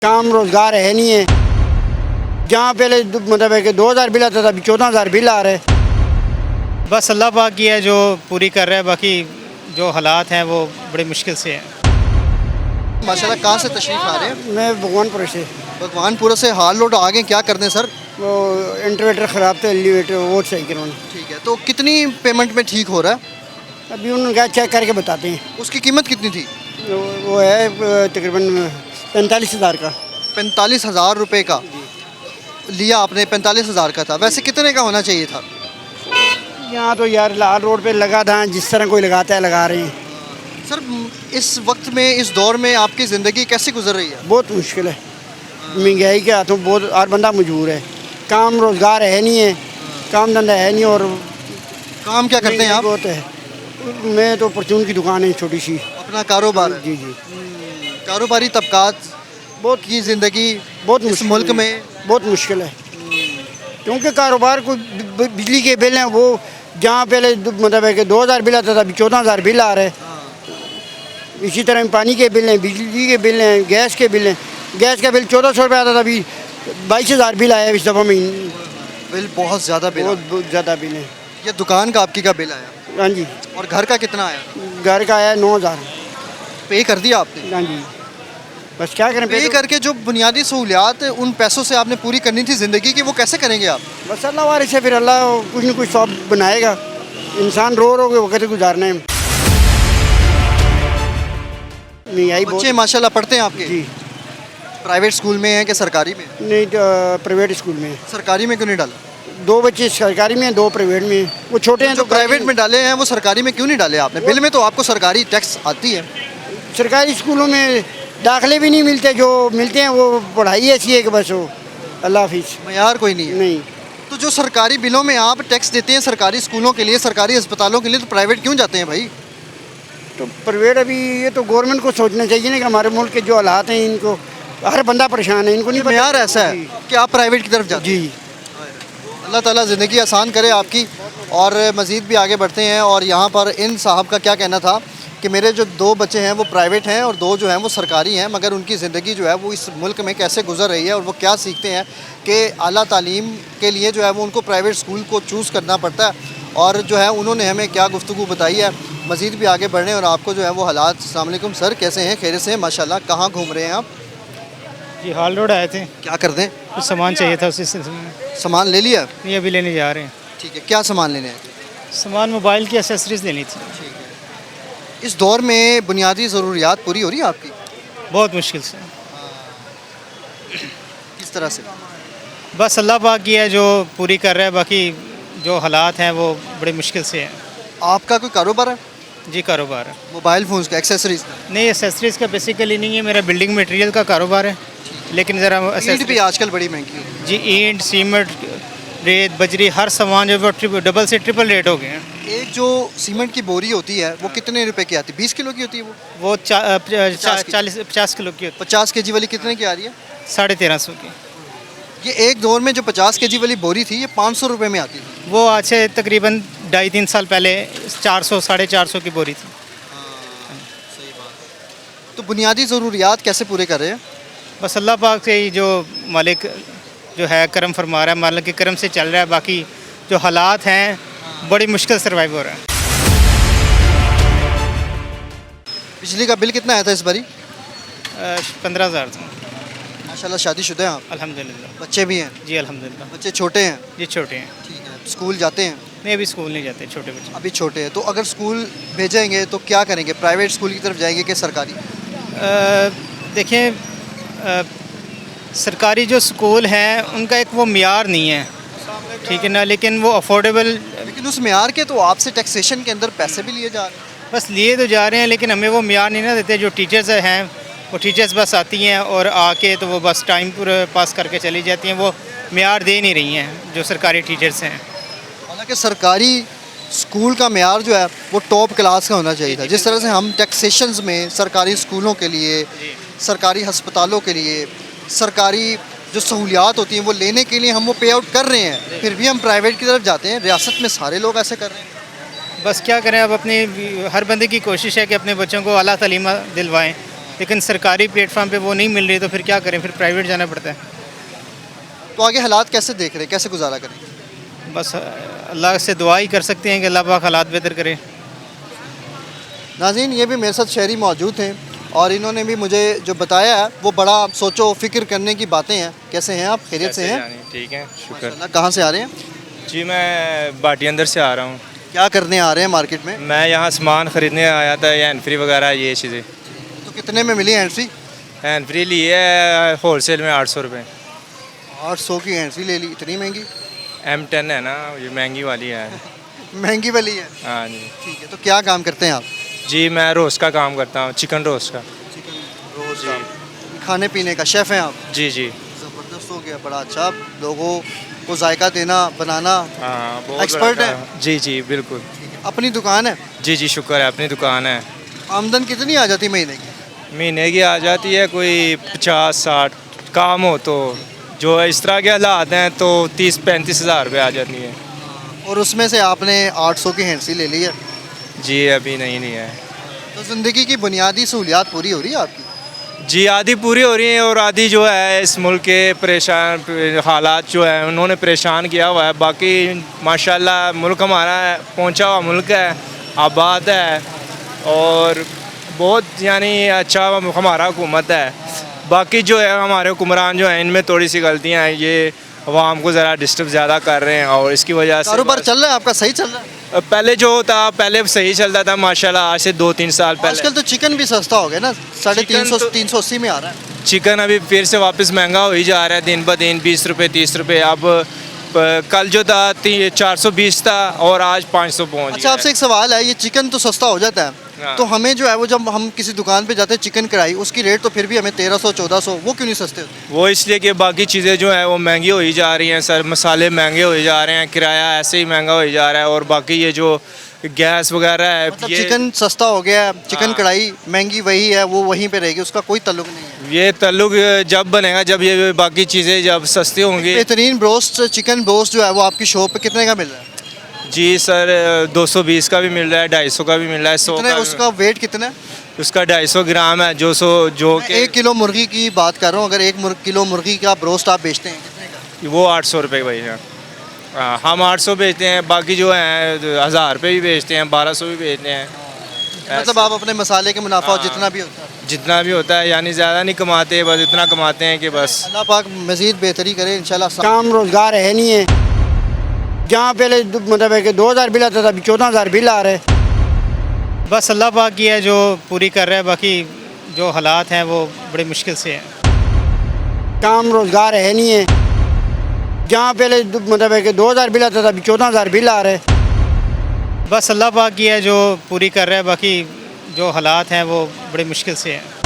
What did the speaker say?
काम रोज़गार है नहीं है। जहाँ पहले मतलब है कि 2000 बिल आता था, अभी 14,000 बिल आ रहे। बस अल्लाह पाक की है जो पूरी कर रहा है, बाकी जो हालात हैं वो बड़ी मुश्किल से हैं। माशाल्लाह, कहाँ से तशरीफ़ ला रहे हैं? मैं भगवानपुर से, भगवानपुरा से हाल लोड आगे क्या करते हैं सर? वो इंटरवेटर ख़राब था, एलिवेटर वो सही करवाना। ठीक है, तो कितनी पेमेंट में ठीक हो रहा है? अभी उन्होंने कहा चेक करके बताते हैं। उसकी कीमत कितनी थी? वो है तकरीबन 45,000 का। 45,000 रुपये का लिया आपने? 45,000 का था, वैसे कितने का होना चाहिए था? यहाँ तो यार लाल रोड पे लगा था, जिस तरह कोई लगाता है लगा रहे हैं। सर, इस वक्त में, इस दौर में आपकी ज़िंदगी कैसे गुजर रही है? बहुत मुश्किल है, महंगाई के हाथों बहुत हर बंदा मजबूर है। काम रोज़गार है नहीं है, काम धंधा है नहीं, और काम क्या करते हैं आप? बहुत है। मैं तो परचून की दुकान है छोटी सी। अपना कारोबार है? जी जी, कारोबारी तबकात बहुत की ज़िंदगी बहुत इस मुश्किल मुल्क है। में बहुत मुश्किल है, क्योंकि कारोबार को बिजली के बिल हैं, वो जहाँ पहले मतलब है कि 2000 बिल आता था, अभी 14,000 बिल आ रहे। इसी तरह पानी के बिल हैं, बिजली के बिल हैं, गैस के बिल हैं। गैस का बिल 1400 रुपये आता था, अभी 22,000 बिल आया इस दफ़ा में। बिल बहुत ज़्यादा बिल बहुत आया। बहुत ज़्यादा बिल है। ये दुकान का आपकी का बिल आया? हाँ जी, और घर का कितना आया? घर का आया 9,000। पे कर दिया आपने? हाँ जी, बस क्या करें, पे करके जो बुनियादी सहूलियात उन पैसों से आपने पूरी करनी थी ज़िंदगी की, वो कैसे करेंगे आप? बस अल्लाह वाले से, फिर अल्लाह कुछ न कुछ सब बनाएगा। इंसान रो रो के वक्त गुजारना है। महंगाई बहुत। बच्चे माशाल्लाह पढ़ते हैं आपके? जी, प्राइवेट स्कूल में हैं कि सरकारी में? नहीं तो प्राइवेट स्कूल में। सरकारी में क्यों नहीं डाला? 2 बच्चे सरकारी में हैं, 2 प्राइवेट में हैं। वो छोटे हैं जो तो प्राइवेट में डाले हैं वो सरकारी में क्यों नहीं डाले आपने? बिल में तो आपको सरकारी टैक्स आती है। सरकारी स्कूलों में दाखिले भी नहीं मिलते, जो मिलते हैं वो पढ़ाई ऐसी है कि बस वो अल्लाह हाफिज़। मयार कोई नहीं है। नहीं, तो जो सरकारी बिलों में आप टैक्स देते हैं सरकारी स्कूलों के लिए, सरकारी अस्पतालों के लिए, तो प्राइवेट क्यों जाते हैं भाई? तो प्राइवेट अभी ये तो गवर्नमेंट को सोचना चाहिए ना कि हमारे मुल्क के जो हालात हैं, इनको हर बंदा परेशान है, इनको नहीं पता। मयार ऐसा है जी, कि आप प्राइवेट की तरफ जाते हैं। जी। अल्लाह ताला ज़िंदगी आसान करे आपकी। और मज़ीद भी आगे बढ़ते हैं। और यहाँ पर इन साहब का क्या कहना था कि मेरे जो 2 बच्चे हैं वो प्राइवेट हैं और 2 जो हैं वो सरकारी हैं, मगर उनकी ज़िंदगी जो है वो इस मुल्क में कैसे गुजर रही है और वो क्या सीखते हैं कि आला तालीम के लिए जो है वो उनको प्राइवेट स्कूल को चूज़ करना पड़ता है। और जो है उन्होंने हमें क्या गुफ्तगू बताई है। मज़ीद भी आगे बढ़ने और आपको जो है वो हालात। अस्सलाम वालेकुम सर, कैसे हैं? खैरियत से हैं माशाल्लाह। कहाँ घूम रहे हैं आप? जी हाल रोड आए थे, क्या कर दें? कुछ सामान चाहिए था, उसी सिलसिले में। सामान ले लिया? नहीं, अभी लेने जा रहे हैं। ठीक है, क्या सामान लेने हैं? सामान मोबाइल की एसेसरीज लेनी थी। ठीक है। इस दौर में बुनियादी ज़रूरियात पूरी हो रही है आपकी? बहुत मुश्किल से। किस तरह से? बस अल्लाह पाक की है जो पूरी कर रहा है, बाकी जो हालात हैं वो बड़ी मुश्किल से हैं। आपका कोई कारोबार है? जी कारोबार है। मोबाइल फ़ोन्स का, एक्सेसरीज का? नहीं, एसेसरीज का बेसिकली नहीं है, मेरा बिल्डिंग मटेरियल का कारोबार है। लेकिन ज़रा ईंट भी accessories- आजकल बड़ी महंगी है। जी ईंट, सीमेंट, रेत, बजरी, हर सामान जो है वो डबल से ट्रिपल रेट हो गए हैं। एक जो सीमेंट की बोरी होती है वो कितने रुपए की आती है? 20 किलो की होती है वो? वो 50 की। 50 किलो की होती 50 केजी वाली कितने की आ रही है? है, 1350 की। ये एक दौर में जो 50 केजी वाली बोरी थी ये 500 रुपए में आती थी। वो आज से तकरीबन 2.5-3 साल पहले 400 450 की बोरी थी। सही बात। तो बुनियादी ज़रूरियात कैसे पूरे कर रहे हैं? बस अल्लाह पाक से ही जो मालिक जो है करम फरमा रहा है, मालिक के करम से चल रहा है। बाकी जो हालात हैं बड़ी मुश्किल सर्वाइव हो रहा है। बिजली का बिल कितना आया था इस बारी? 15,000 था। माशाल्लाह, शादीशुदा हैं आप? अल्हम्दुलिल्लाह। बच्चे भी हैं? जी अल्हम्दुलिल्लाह। बच्चे छोटे हैं? जी छोटे हैं। ठीक है। स्कूल जाते हैं? नहीं, अभी स्कूल नहीं जाते छोटे बच्चे। अभी छोटे हैं। तो अगर स्कूल भेजेंगे तो क्या करेंगे? प्राइवेट स्कूल की तरफ जाएंगे कि सरकारी? देखें, सरकारी जो स्कूल हैं उनका एक वो मियार नहीं है, ठीक है ना, लेकिन वो अफोर्डेबल। लेकिन उस मियार के तो आपसे टैक्सेशन के अंदर पैसे भी लिए जा रहे हैं। बस लिए तो जा रहे हैं, लेकिन हमें वो मियार नहीं ना देते। जो टीचर्स हैं वो टीचर्स बस आती हैं और आके तो वो बस टाइम पूरा पास करके चली जाती हैं। वो मियार दे नहीं रही हैं जो सरकारी टीचर्स हैं। हालांकि सरकारी स्कूल का मेयार जो है वो टॉप क्लास का होना चाहिए था। जिस तरह से हम टैक्सेशंस में सरकारी स्कूलों के लिए, सरकारी हस्पतालों के लिए, सरकारी जो सहूलियात होती हैं वो लेने के लिए हम वो पे आउट कर रहे हैं, फिर भी हम प्राइवेट की तरफ जाते हैं। रियासत में सारे लोग ऐसे कर रहे हैं। बस क्या करें, अब अपनी हर बंदे की कोशिश है कि अपने बच्चों को आला तालीम दिलवाएं। लेकिन सरकारी प्लेटफॉर्म पे वो नहीं मिल रही, तो फिर क्या करें, फिर प्राइवेट जाना पड़ता है। तो आगे हालात कैसे देख रहे हैं, कैसे गुजारा करें? बस अल्लाह से दुआ ही कर सकते हैं कि अल्लाह पाक हालात बेहतर करे। नाज़रीन, ये भी मेरे साथ शहरी मौजूद हैं और इन्होंने भी मुझे जो बताया है वो बड़ा सोचो फिक्र करने की बातें हैं। कैसे हैं आप, खैरियत से हैं? ठीक है, शुक्र। माशाल्लाह। कहाँ से आ रहे हैं? जी मैं बाटी अंदर से आ रहा हूँ। क्या करने आ रहे हैं मार्केट में? मैं यहाँ सामान ख़रीदने आया था, ये हैंड फ्री वगैरह ये चीज़ें। तो कितने में मिली हैंड फ्री? हैंड फ्री ली है होलसेल में 800 रुपये। 800 की हैंड फ्री ले ली, इतनी महंगी? M10 है ना, ये महंगी वाली है। महंगी वाली है। हाँ जी। ठीक है, तो क्या काम करते हैं आप? जी मैं रोस्ट का काम करता हूँ, चिकन रोस्ट का। रोज़ खाने पीने का शेफ़ हैं आप? जी जी। ज़बरदस्त हो गया, बड़ा अच्छा। लोगों को जायका देना, बनाना हाँ बहुत एक्सपर्ट बड़ा है? काम। जी जी बिल्कुल। अपनी दुकान है? जी जी शुक्र है, अपनी दुकान है। आमदन कितनी आ जाती महीने की? महीने की आ जाती है कोई 50-60, काम हो तो। जो इस तरह के हालात हैं तो 30-35 हज़ार रुपये आ जाती है। और उसमें से आपने 800 की हैंड फ्री ले ली है। जी अभी नहीं लिया है। तो ज़िंदगी की बुनियादी सहूलियात पूरी हो रही है आपकी? जी आधी पूरी हो रही है और आधी जो है इस मुल्क के परेशान हालात जो है उन्होंने परेशान किया हुआ है। बाकी माशाल्लाह मुल्क हमारा पहुंचा हुआ मुल्क है, आबाद है और बहुत यानी अच्छा हमारा हुकूमत है। बाकी जो है हमारे हुक्मरान जो हैं इनमें थोड़ी सी गलतियां हैं, ये अवाम को ज़रा डिस्टर्ब ज़्यादा कर रहे हैं और इसकी वजह से कारोबार चल रहा है आपका, सही चल रहा है? पहले जो था पहले सही चलता था माशाल्लाह, आज से 2-3 साल पहले। आजकल तो चिकन भी सस्ता हो गया ना, 350 तो- 380 में आ रहा है। चिकन अभी फिर से वापस महंगा हो ही जा रहा है दिन ब दिन, 20 रुपये 30 रुपये। अब कल जो था 420 था और आज 500 पहुँच अच्छा, आपसे एक सवाल है, ये चिकन तो सस्ता हो जाता है हाँ। तो हमें जो है वो जब हम किसी दुकान पे जाते हैं चिकन कढ़ाई, उसकी रेट तो फिर भी हमें 1300-1400, वो क्यों नहीं सस्ते होते? वो इसलिए कि बाकी चीज़ें जो हैं वो महंगी हो ही जा रही हैं सर, मसाले महंगे हो ही जा रहे हैं, किराया ऐसे ही महंगा हो ही जा रहा है और बाकी ये जो गैस वगैरह है मतलब ये चिकन सस्ता हो गया है, चिकन हाँ। कढ़ाई महंगी वही है, वो वहीं पे रहेगी, उसका कोई ताल्लुक नहीं है। ये ताल्लुक जब बनेगा जब ये बाकी चीज़ें जब सस्ती होंगी। बेहतरीन ब्रोस्ट, चिकन ब्रोस्ट जो है वो आपकी शॉप पे कितने का मिल रहा है? जी सर 220 का भी मिल रहा है, 250 का भी मिल रहा है, 100 कितने, का उसका वेट कितना है? उसका 250 ग्राम है जो मैं कि 1 किलो मुर्गी की बात कर रहा हूँ, अगर 1 किलो मुर्गी का ब्रोस्ट आप बेचते हैं कितने का? वो 800 रुपये भाई है। हम 800 बेचते हैं, बाकी जो हैं 1000 रुपये भी बेचते हैं, 1200 भी बेचते हैं। मतलब आप अपने मसाले के मुनाफा हाँ। जितना भी होता है, जितना भी होता है यानी ज़्यादा नहीं कमाते, बस इतना कमाते हैं कि बस। अल्लाह पाक मज़ीद बेहतरी करे इंशाल्लाह। काम रोज़गार है नहीं है। जहाँ पहले मतलब है कि 2000 बिल आता था, अभी 14000 बिल आ रहे हैं। बस अल्लाह पाक की है जो पूरी कर रहा है, बाकी जो हालात हैं वो बड़ी मुश्किल से हैं। काम रोज़गार है नहीं है। जहाँ पहले मतलब है कि 2000 बिल आता था, अभी 14000 बिल आ रहे हैं। बस अल्लाह पाक की है जो पूरी कर रहा है, बाकी जो हालात हैं वो बड़ी मुश्किल से हैं।